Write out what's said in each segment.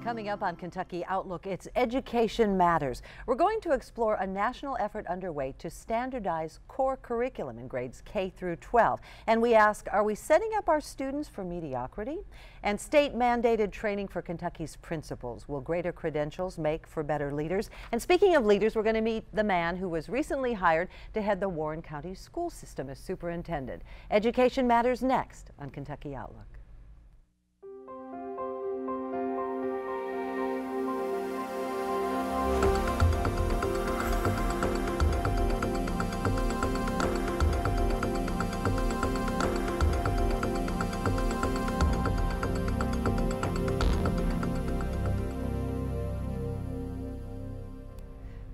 Coming up on Kentucky Outlook, it's Education Matters. We're going to explore a national effort underway to standardize core curriculum in grades K through 12. And we ask, are we setting up our students for mediocrity? And state-mandated training for Kentucky's principals. Will greater credentials make for better leaders? And speaking of leaders, we're going to meet the man who was recently hired to head the Warren County school system as superintendent. Education Matters next on Kentucky Outlook.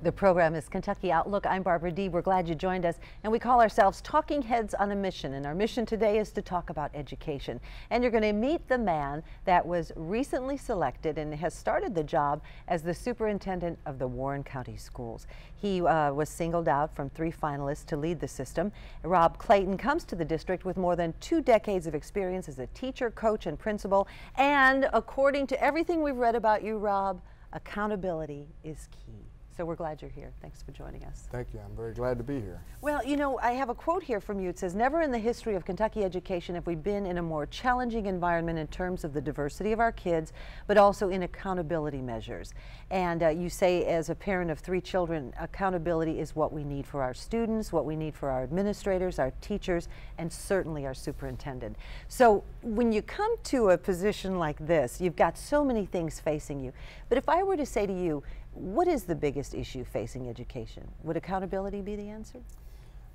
The program is Kentucky Outlook. I'm Barbara Deeb. We're glad you joined us, and we call ourselves Talking Heads on a Mission, and our mission today is to talk about education. And you're going to meet the man that was recently selected and has started the job as the superintendent of the Warren County Schools. He was singled out from 3 finalists to lead the system. Rob Clayton comes to the district with more than 2 decades of experience as a teacher, coach, and principal. And according to everything we've read about you, Rob, accountability is key. So we're glad you're here. Thanks for joining us. Thank you. I'm very glad to be here. Well, you know, I have a quote here from you. It says, "Never in the history of Kentucky education have we been in a more challenging environment in terms of the diversity of our kids, but also in accountability measures." And you say, as a parent of 3 children, accountability is what we need for our students, what we need for our administrators, our teachers, and certainly our superintendent. So when you come to a position like this, you've got so many things facing you. But if I were to say to you, what is the biggest issue facing education? Would accountability be the answer?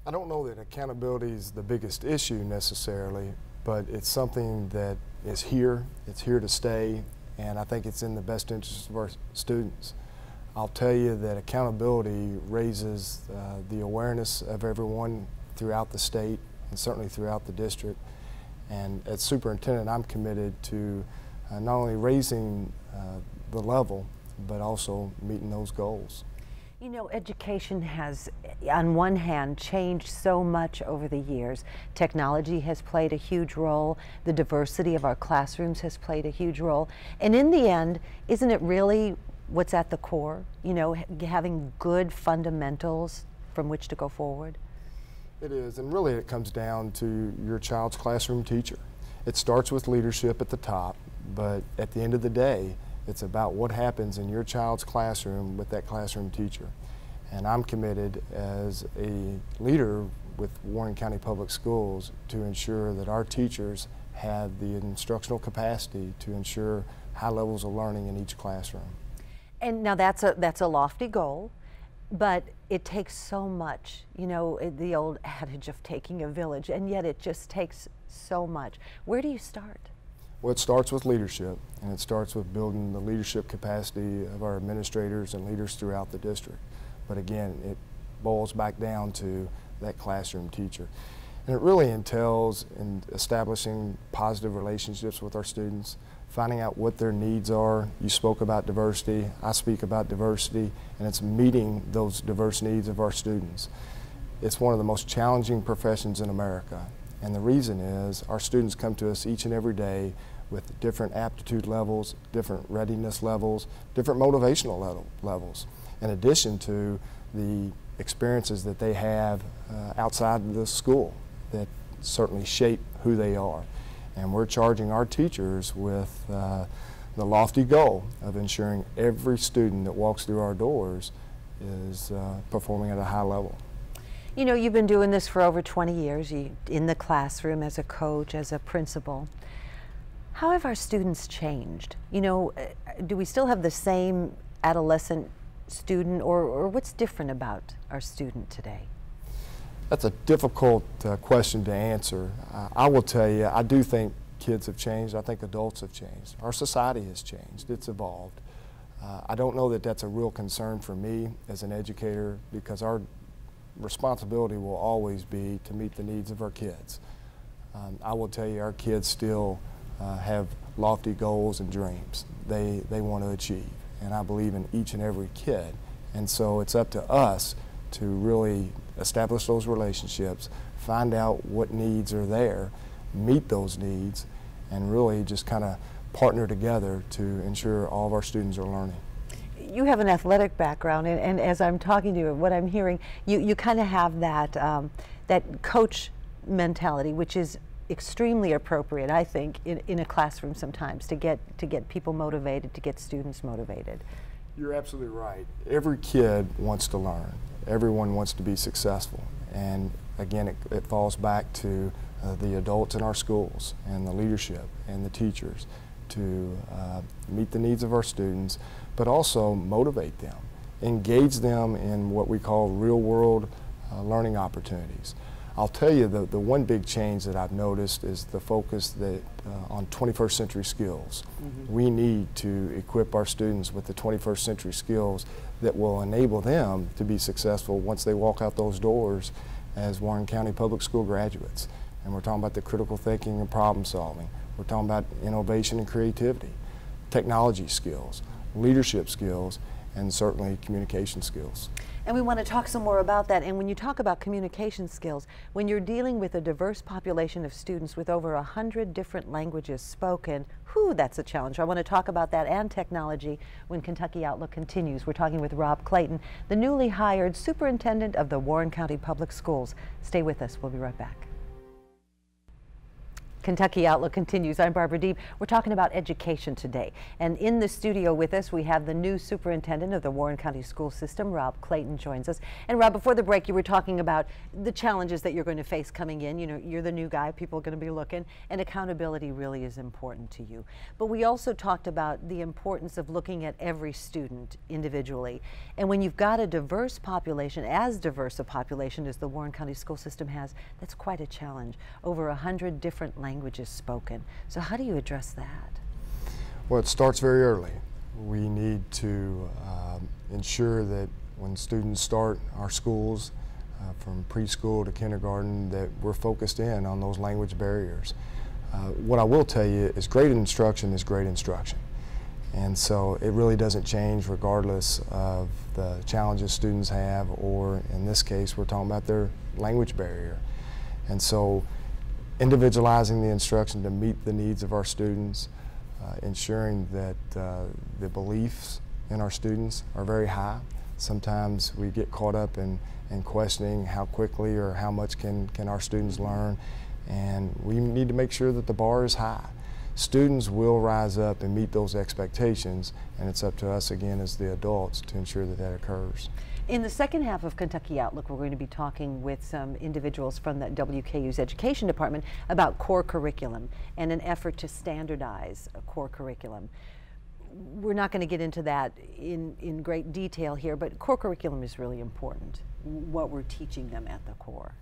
I don't know that accountability is the biggest issue necessarily, but it's something that is here, it's here to stay, and I think it's in the best interest of our students. I'll tell you that accountability raises the awareness of everyone throughout the state and certainly throughout the district. And as superintendent, I'm committed to not only raising the level, but also meeting those goals. You know, education has, on one hand, changed so much over the years. Technology has played a huge role. The diversity of our classrooms has played a huge role. And in the end, isn't it really what's at the core? You know, having good fundamentals from which to go forward? It is, and really it comes down to your child's classroom teacher. It starts with leadership at the top, but at the end of the day, it's about what happens in your child's classroom with that classroom teacher. And I'm committed as a leader with Warren County Public Schools to ensure that our teachers have the instructional capacity to ensure high levels of learning in each classroom. And now that's a lofty goal, but it takes so much. You know, the old adage of taking a village, and yet it just takes so much. Where do you start? Well, it starts with leadership, and it starts with building the leadership capacity of our administrators and leaders throughout the district. But again, it boils back down to that classroom teacher. And it really entails in establishing positive relationships with our students, finding out what their needs are. You spoke about diversity, I speak about diversity, and it's meeting those diverse needs of our students. It's one of the most challenging professions in America. And the reason is our students come to us each and every day with different aptitude levels, different readiness levels, different motivational levels, in addition to the experiences that they have outside of the school that certainly shape who they are. And we're charging our teachers with the lofty goal of ensuring every student that walks through our doors is performing at a high level. You know, you've been doing this for over 20 years, in the classroom, as a coach, as a principal. How have our students changed? You know, do we still have the same adolescent student, or what's different about our student today? That's a difficult question to answer. I will tell you, I do think kids have changed. I think adults have changed. Our society has changed. It's evolved. I don't know that that's a real concern for me as an educator, because our responsibility will always be to meet the needs of our kids. I will tell you, our kids still have lofty goals and dreams they want to achieve, and I believe in each and every kid. And so it's up to us to really establish those relationships, find out what needs are there, meet those needs, and really just kind of partner together to ensure all of our students are learning. You have an athletic background, and as I'm talking to you, what I'm hearing, you kind of have that that coach mentality, which is extremely appropriate, I think, in a classroom sometimes to get people motivated, to get students motivated. You're absolutely right. Every kid wants to learn. Everyone wants to be successful, and again, it falls back to the adults in our schools and the leadership and the teachers to meet the needs of our students, but also motivate them, engage them in what we call real-world learning opportunities. I'll tell you the one big change that I've noticed is the focus that on 21st century skills. Mm-hmm. We need to equip our students with the 21st century skills that will enable them to be successful once they walk out those doors as Warren County Public School graduates. And we're talking about the critical thinking and problem solving. We're talking about innovation and creativity, technology skills, leadership skills, and certainly communication skills. And we want to talk some more about that. And when you talk about communication skills, when you're dealing with a diverse population of students with over 100 different languages spoken, whew, that's a challenge. I want to talk about that and technology when Kentucky Outlook continues. We're talking with Rob Clayton, the newly hired superintendent of the Warren County Public Schools. Stay with us. We'll be right back. Kentucky Outlook continues. I'm Barbara Deeb. We're talking about education today. And in the studio with us, we have the new superintendent of the Warren County School System, Rob Clayton, joins us. And Rob, before the break, you were talking about the challenges that you're going to face coming in. You know, you're the new guy, people are going to be looking, and accountability really is important to you. But we also talked about the importance of looking at every student individually. And when you've got a diverse population, as diverse a population as the Warren County School System has, that's quite a challenge. Over 100 different languages spoken. So how do you address that? Well, it starts very early. We need to ensure that when students start our schools, from preschool to kindergarten, that we're focused in on those language barriers. What I will tell you is great instruction is great instruction. And so it really doesn't change regardless of the challenges students have, or in this case, we're talking about their language barrier. And so individualizing the instruction to meet the needs of our students, ensuring that the beliefs in our students are very high. Sometimes we get caught up in questioning how quickly or how much can our students learn, and we need to make sure that the bar is high. Students will rise up and meet those expectations, and it's up to us again as the adults to ensure that that occurs. In the second half of Kentucky Outlook, we're going to be talking with some individuals from the WKU's Education Department about core curriculum and an effort to standardize a core curriculum. We're not going to get into that in great detail here, but core curriculum is really important, what we're teaching them at the core.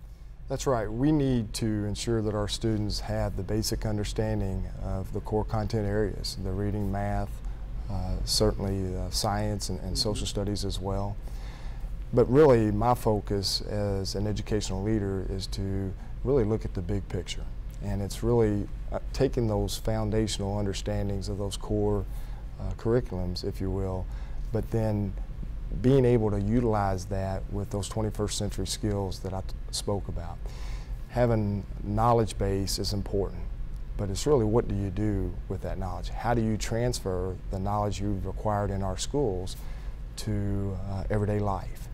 That's right. We need to ensure that our students have the basic understanding of the core content areas, the reading, math, certainly science and social studies as well. But really, my focus as an educational leader is to really look at the big picture. And it's really taking those foundational understandings of those core curriculums, if you will, but then being able to utilize that with those 21st century skills that I spoke about. Having knowledge base is important, but it's really what do you do with that knowledge? How do you transfer the knowledge you've acquired in our schools to everyday life?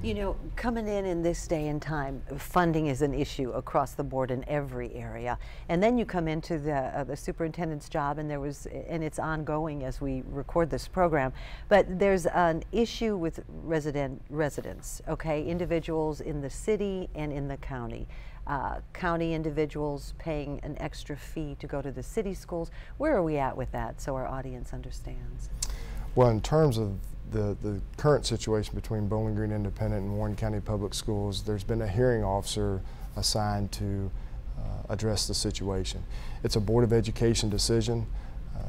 You know, coming in this day and time, funding is an issue across the board in every area. And then you come into the superintendent's job, and and it's ongoing as we record this program, but there's an issue with residents, okay? Individuals in the city and in the county. County individuals paying an extra fee to go to the city schools. Where are we at with that so our audience understands? Well, in terms of the current situation between Bowling Green Independent and Warren County Public Schools, there's been a hearing officer assigned to address the situation. It's a Board of Education decision.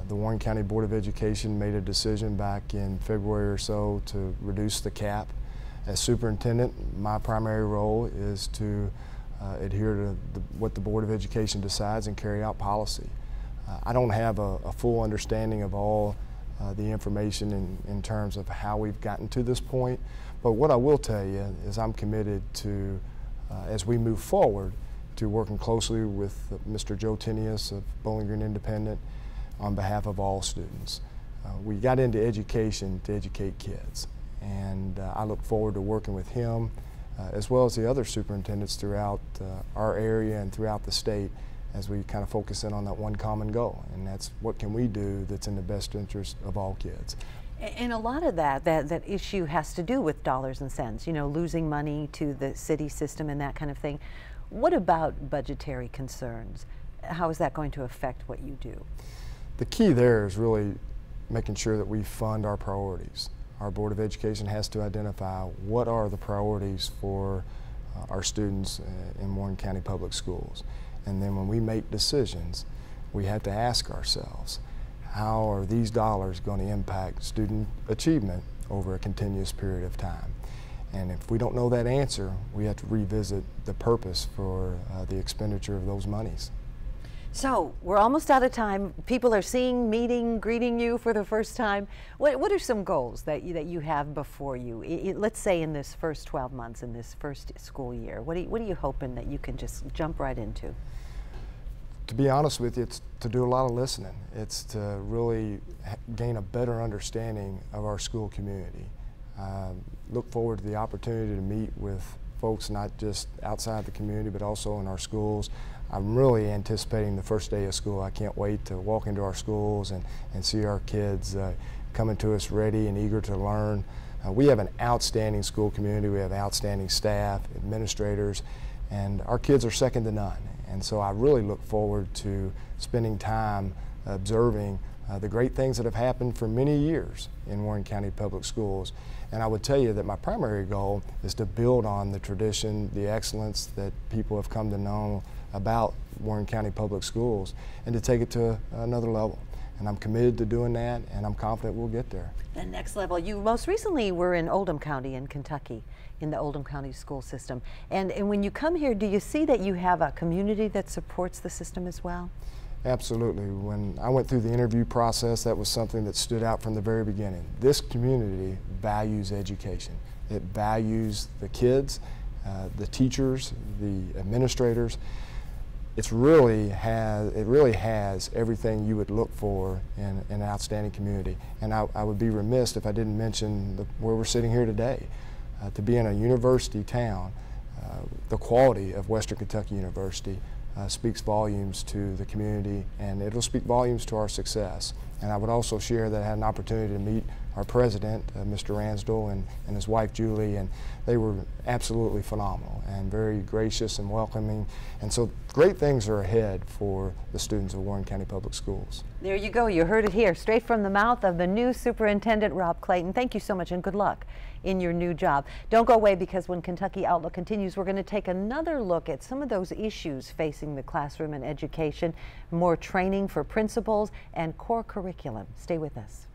The Warren County Board of Education made a decision back in February or so to reduce the cap. As superintendent, my primary role is to adhere to what the Board of Education decides and carry out policy. I don't have a full understanding of all the information in terms of how we've gotten to this point, but what I will tell you is I'm committed to, as we move forward, to working closely with Mr. Joe Tinius of Bowling Green Independent, on behalf of all students. We got into education to educate kids, and I look forward to working with him as well as the other superintendents throughout our area and throughout the state as we kind of focus in on that one common goal, and that's what can we do that's in the best interest of all kids. And a lot of that issue has to do with dollars and cents, you know, losing money to the city system and that kind of thing. What about budgetary concerns? How is that going to affect what you do? The key there is really making sure that we fund our priorities. Our Board of Education has to identify what are the priorities for our students in Warren County Public Schools. And then when we make decisions, we have to ask ourselves, how are these dollars going to impact student achievement over a continuous period of time? And if we don't know that answer, we have to revisit the purpose for the expenditure of those monies. So we're almost out of time. People are seeing, meeting, greeting you for the first time. What are some goals that you have before you? Let's say in this first 12 months, in this first school year, what are you hoping that you can just jump right into? To be honest with you, it's to do a lot of listening. It's to really gain a better understanding of our school community. Look forward to the opportunity to meet with folks not just outside the community but also in our schools. I'm really anticipating the first day of school. I can't wait to walk into our schools and see our kids coming to us ready and eager to learn. We have an outstanding school community. We have outstanding staff, administrators, and our kids are second to none. And so I really look forward to spending time observing the great things that have happened for many years in Warren County Public Schools. And I would tell you that my primary goal is to build on the tradition, the excellence that people have come to know about Warren County Public Schools, and to take it to another level. And I'm committed to doing that, and I'm confident we'll get there. The next level. You most recently were in Oldham County in Kentucky, in the Oldham County school system. And when you come here, do you see that you have a community that supports the system as well? Absolutely. When I went through the interview process, that was something that stood out from the very beginning. This community values education. It values the kids, the teachers, the administrators. It really has everything you would look for in an outstanding community. And I would be remiss if I didn't mention where we're sitting here today. To be in a university town, the quality of Western Kentucky University speaks volumes to the community, and it'll speak volumes to our success. And I would also share that I had an opportunity to meet our president, Mr. Ransdell, and his wife Julie, and they were absolutely phenomenal and very gracious and welcoming. And so great things are ahead for the students of Warren County Public Schools. There you go. You heard it here, straight from the mouth of the new superintendent, Rob Clayton. Thank you so much and good luck in your new job. Don't go away, because when Kentucky Outlook continues, we're going to take another look at some of those issues facing the classroom and education, more training for principals and core curriculum. Stay with us.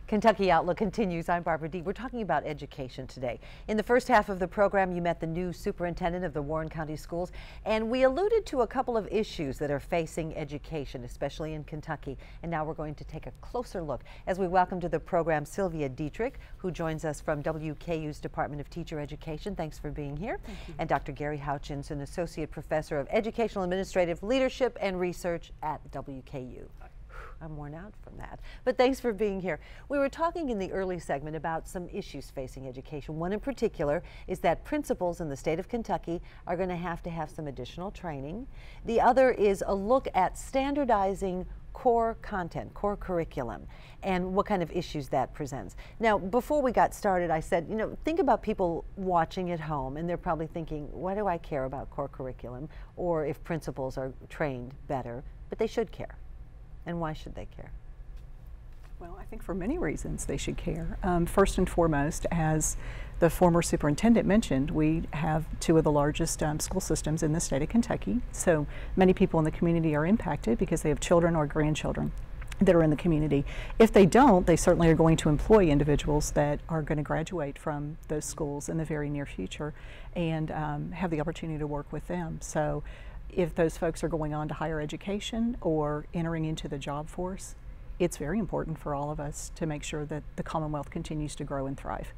Kentucky Outlook continues. I'm Barbara Deeb. We're talking about education today. In the first half of the program, you met the new superintendent of the Warren County Schools, and we alluded to a couple of issues that are facing education, especially in Kentucky. And now we're going to take a closer look as we welcome to the program Sylvia Dietrich, who joins us from WKU's Department of Teacher Education. Thanks for being here. Thank you. And Dr. Gary Houchins, an Associate Professor of Educational Administrative Leadership and Research at WKU. I'm worn out from that, but thanks for being here. We were talking in the early segment about some issues facing education. One in particular is that principals in the state of Kentucky are going to have some additional training. The other is a look at standardizing core content, core curriculum, and what kind of issues that presents. Now, before we got started, I said, you know, think about people watching at home, and they're probably thinking, why do I care about core curriculum, or if principals are trained better? But they should care. And why should they care? Well, I think for many reasons they should care. First and foremost, as the former superintendent mentioned, we have two of the largest school systems in the state of Kentucky. So many people in the community are impacted because they have children or grandchildren that are in the community. If they don't, they certainly are going to employ individuals that are going to graduate from those schools in the very near future and have the opportunity to work with them. So if those folks are going on to higher education or entering into the job force, it's very important for all of us to make sure that the Commonwealth continues to grow and thrive.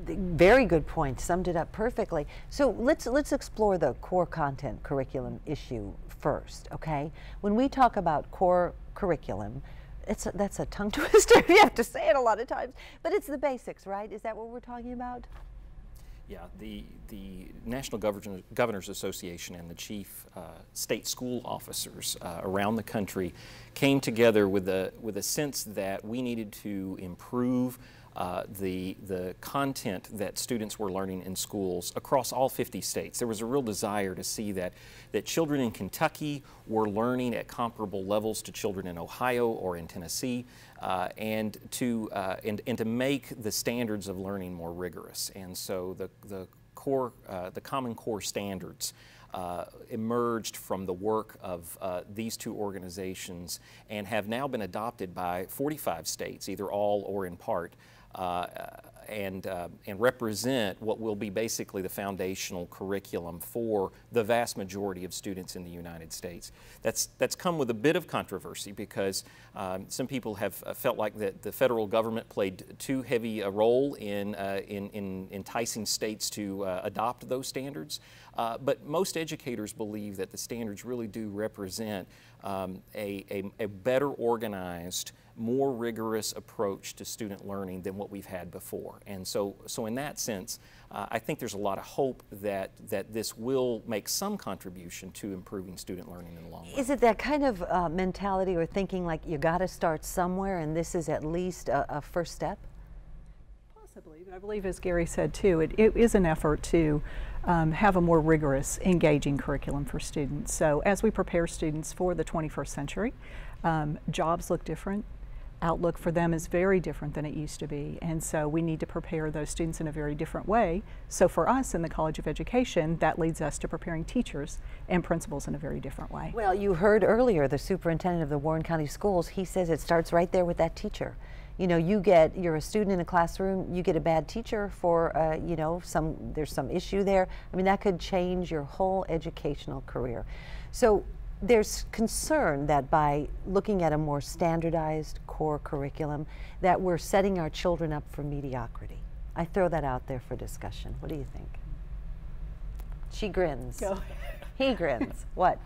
Very good point, summed it up perfectly. So let's explore the core content curriculum issue first, okay? When we talk about core curriculum, that's a tongue twister. You have to say it a lot of times, but it's the basics, right? Is that what we're talking about? Yeah, the National Governors Association and the chief state school officers around the country came together with a sense that we needed to improve the content that students were learning in schools across all 50 states. There was a real desire to see that children in Kentucky were learning at comparable levels to children in Ohio or in Tennessee, and to make the standards of learning more rigorous. And so the Common Core standards emerged from the work of these two organizations and have now been adopted by 45 states, either all or in part, and represent what will be basically the foundational curriculum for the vast majority of students in the United States. That's come with a bit of controversy because some people have felt like that the federal government played too heavy a role in enticing states to adopt those standards. But most educators believe that the standards really do represent a better organized, more rigorous approach to student learning than what we've had before. And so in that sense, I think there's a lot of hope that this will make some contribution to improving student learning in the long run. Is it that kind of mentality or thinking like you got to start somewhere and this is at least a first step? Possibly, but I believe, as Gary said too, it is an effort to have a more rigorous, engaging curriculum for students. So as we prepare students for the 21st century, jobs look different. Outlook for them is very different than it used to be, and so we need to prepare those students in a very different way. So for us in the College of Education, that leads us to preparing teachers and principals in a very different way. Well, you heard earlier the superintendent of the Warren County Schools, he says it starts right there with that teacher. You know, you're a student in a classroom, you get a bad teacher for, you know, there's some issue there. I mean, that could change your whole educational career. So there's concern that by looking at a more standardized core curriculum, that we're setting our children up for mediocrity. I throw that out there for discussion. What do you think? She grins. Go. He grins. What?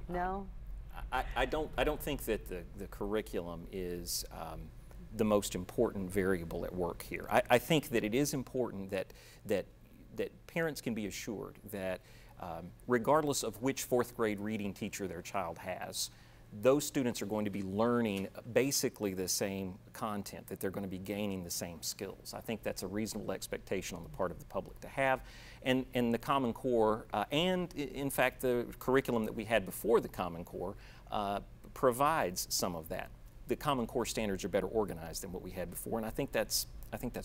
No? I don't think that the curriculum is the most important variable at work here. I think that it is important that parents can be assured that regardless of which fourth grade reading teacher their child has, those students are going to be learning basically the same content, that they're going to be gaining the same skills. I think that's a reasonable expectation on the part of the public to have. And the Common Core, and in fact the curriculum that we had before the Common Core, provides some of that. The Common Core standards are better organized than what we had before, and I think that's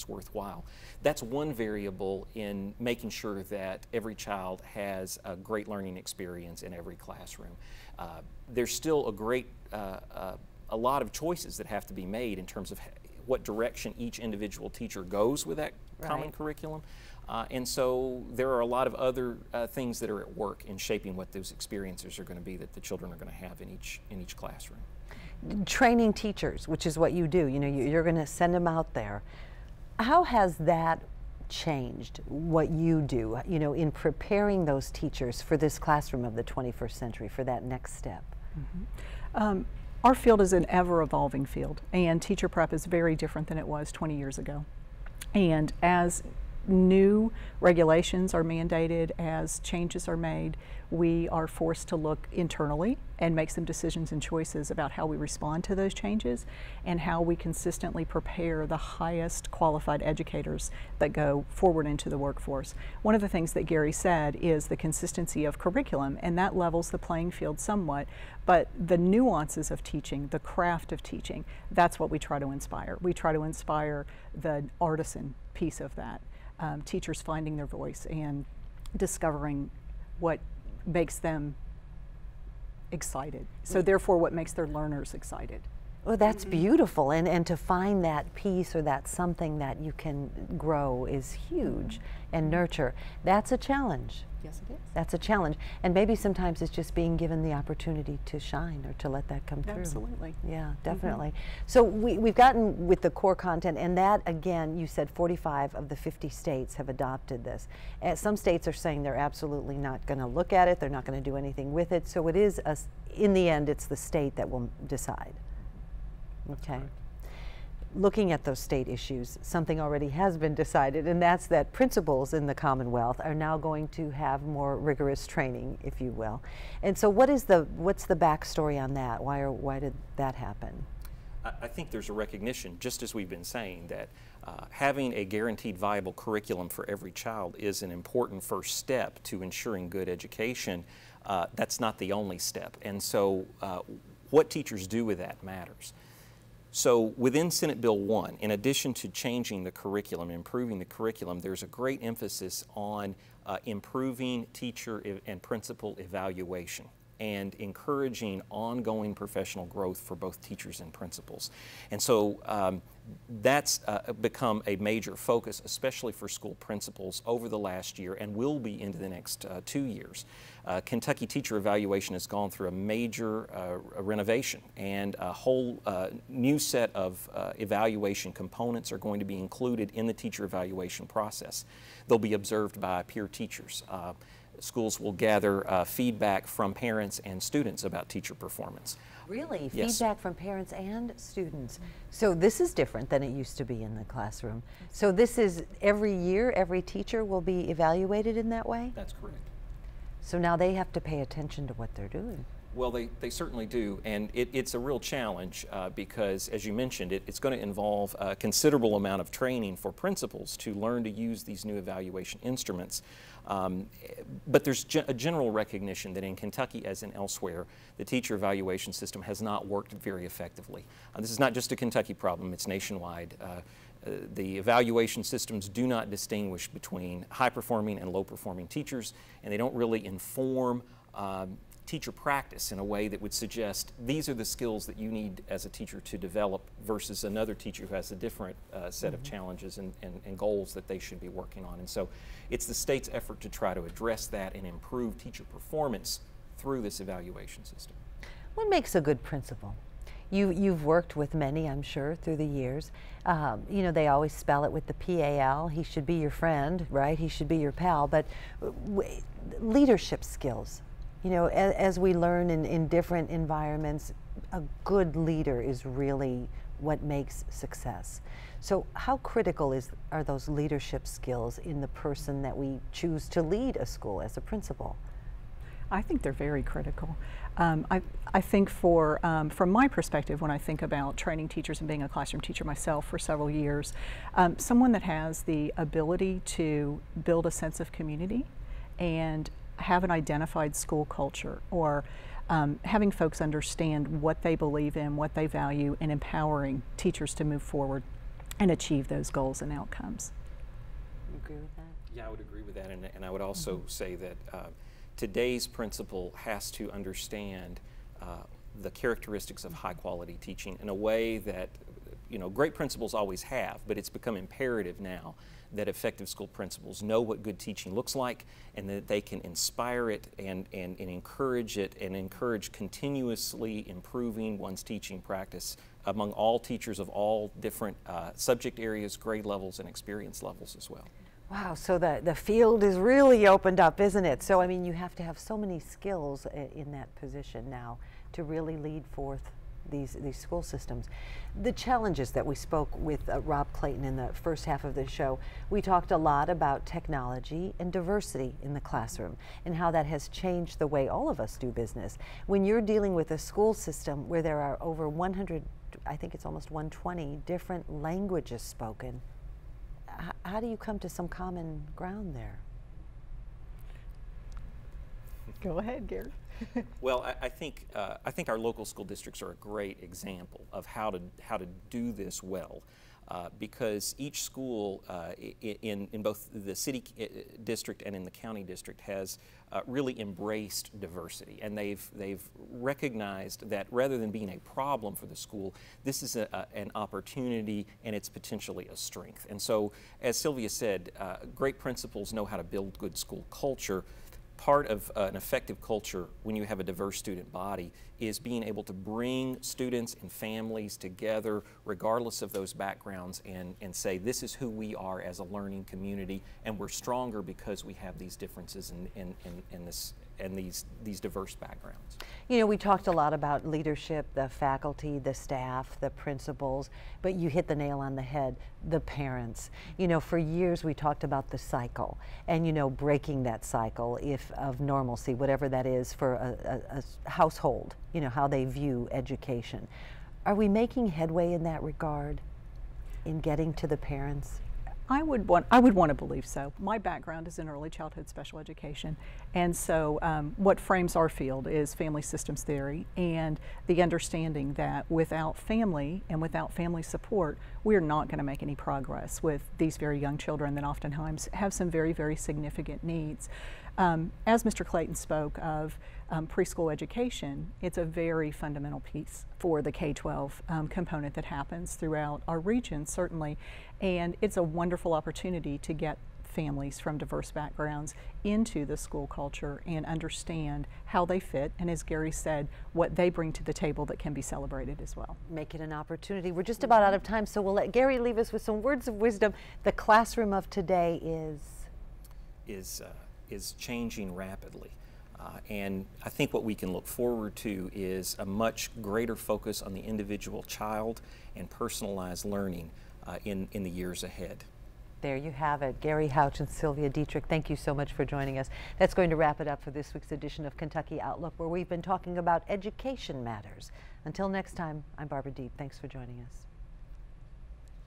worthwhile. That's one variable in making sure that every child has a great learning experience in every classroom. There's still a lot of choices that have to be made in terms of what direction each individual teacher goes with that common curriculum. And so there are a lot of other things that are at work in shaping what those experiences are going to be that the children are going to have in each classroom. Training teachers, which is what you do, you know, you're going to send them out there. How has that changed what you do, you know, in preparing those teachers for this classroom of the 21st century, for that next step? Mm-hmm. Our field is an ever-evolving field, and teacher prep is very different than it was 20 years ago. And as new regulations are mandated, as changes are made, we are forced to look internally and make some decisions and choices about how we respond to those changes and how we consistently prepare the highest qualified educators that go forward into the workforce. One of the things that Gary said is the consistency of curriculum, and that levels the playing field somewhat, but the nuances of teaching, the craft of teaching, that's what we try to inspire. We try to inspire the artisan piece of that. Teachers finding their voice and discovering what makes them excited. So therefore what makes their learners excited. Well, that's beautiful, and to find that piece or that something that you can grow is huge and nurture. That's a challenge. Yes, it is. That's a challenge, and maybe sometimes it's just being given the opportunity to shine or to let that come through. Absolutely. Yeah, definitely. So we've gotten with the core content, and that, again, you said 45 of the 50 states have adopted this. Some states are saying they're absolutely not going to look at it, they're not going to do anything with it, so it is, in the end, it's the state that will decide. Okay. Looking at those state issues, something already has been decided, and that's that principals in the Commonwealth are now going to have more rigorous training, if you will. And so what's the backstory on that? Why did that happen? I think there's a recognition, just as we've been saying, that having a guaranteed viable curriculum for every child is an important first step to ensuring good education. That's not the only step. And so what teachers do with that matters. So within Senate Bill 1, in addition to changing the curriculum, improving the curriculum, there's a great emphasis on improving teacher and principal evaluation and encouraging ongoing professional growth for both teachers and principals. And so that's become a major focus, especially for school principals over the last year and will be into the next 2 years. Kentucky teacher evaluation has gone through a major renovation, and a whole new set of evaluation components are going to be included in the teacher evaluation process. They'll be observed by peer teachers. Schools will gather feedback from parents and students about teacher performance. Really? Yes. Feedback from parents and students. So this is different than it used to be in the classroom. So this is every year, every teacher will be evaluated in that way? That's correct. So now they have to pay attention to what they're doing. Well, they certainly do, and it's a real challenge because, as you mentioned, it's going to involve a considerable amount of training for principals to learn to use these new evaluation instruments. But there's a general recognition that in Kentucky, as in elsewhere, the teacher evaluation system has not worked very effectively. This is not just a Kentucky problem, it's nationwide. The evaluation systems do not distinguish between high-performing and low-performing teachers, and they don't really inform teacher practice in a way that would suggest these are the skills that you need as a teacher to develop versus another teacher who has a different set of challenges and goals that they should be working on. And so it's the state's effort to try to address that and improve teacher performance through this evaluation system. What makes a good principal? You've worked with many, I'm sure, through the years. You know, they always spell it with the P-A-L. He should be your friend, right? He should be your pal. But leadership skills, you know, as we learn in different environments, a good leader is really what makes success. So how critical are those leadership skills in the person that we choose to lead a school as a principal? I think they're very critical. I think from my perspective, when I think about training teachers and being a classroom teacher myself for several years, someone that has the ability to build a sense of community and have an identified school culture, or having folks understand what they believe in, what they value, and empowering teachers to move forward and achieve those goals and outcomes. You agree with that? Yeah, I would agree with that, and I would also say that today's principal has to understand the characteristics of high quality teaching in a way that, you know, great principals always have, but it's become imperative now that effective school principals know what good teaching looks like, and that they can inspire it and encourage it, and encourage continuously improving one's teaching practice among all teachers of all different subject areas, grade levels, and experience levels as well. Wow, so the field is really opened up, isn't it? So, I mean, you have to have so many skills in that position now to really lead forth these school systems. The challenges that we spoke with Rob Clayton in the first half of the show, we talked a lot about technology and diversity in the classroom and how that has changed the way all of us do business. When you're dealing with a school system where there are over 100, I think it's almost 120 different languages spoken, how do you come to some common ground there? Go ahead, Gary. Well, I think our local school districts are a great example of how to do this well. because each school in both the city district and in the county district has really embraced diversity, and they've recognized that rather than being a problem for the school, this is an opportunity and it's potentially a strength. And so, as Sylvia said, great principals know how to build good school culture. Part of an effective culture when you have a diverse student body is being able to bring students and families together regardless of those backgrounds and say this is who we are as a learning community, and we're stronger because we have these differences and these diverse backgrounds. You know, we talked a lot about leadership, the faculty, the staff, the principals, but you hit the nail on the head, the parents. You know, for years we talked about the cycle and, you know, breaking that cycle of normalcy, whatever that is for a household, you know, how they view education. Are we making headway in that regard, in getting to the parents? I would want to believe so. My background is in early childhood special education, and so what frames our field is family systems theory and the understanding that without family and without family support, we're not going to make any progress with these very young children that oftentimes have some very, very significant needs. As Mr. Clayton spoke of preschool education, it's a very fundamental piece for the K-12 component that happens throughout our region, certainly, and it's a wonderful opportunity to get families from diverse backgrounds into the school culture and understand how they fit, and as Gary said, what they bring to the table that can be celebrated as well. Make it an opportunity. We're just about out of time, so we'll let Gary leave us with some words of wisdom. The classroom of today is changing rapidly. And I think what we can look forward to is a much greater focus on the individual child and personalized learning in the years ahead. There you have it. Gary Houch and Sylvia Dietrich, thank you so much for joining us. That's going to wrap it up for this week's edition of Kentucky Outlook, where we've been talking about education matters. Until next time, I'm Barbara Deeb. Thanks for joining us.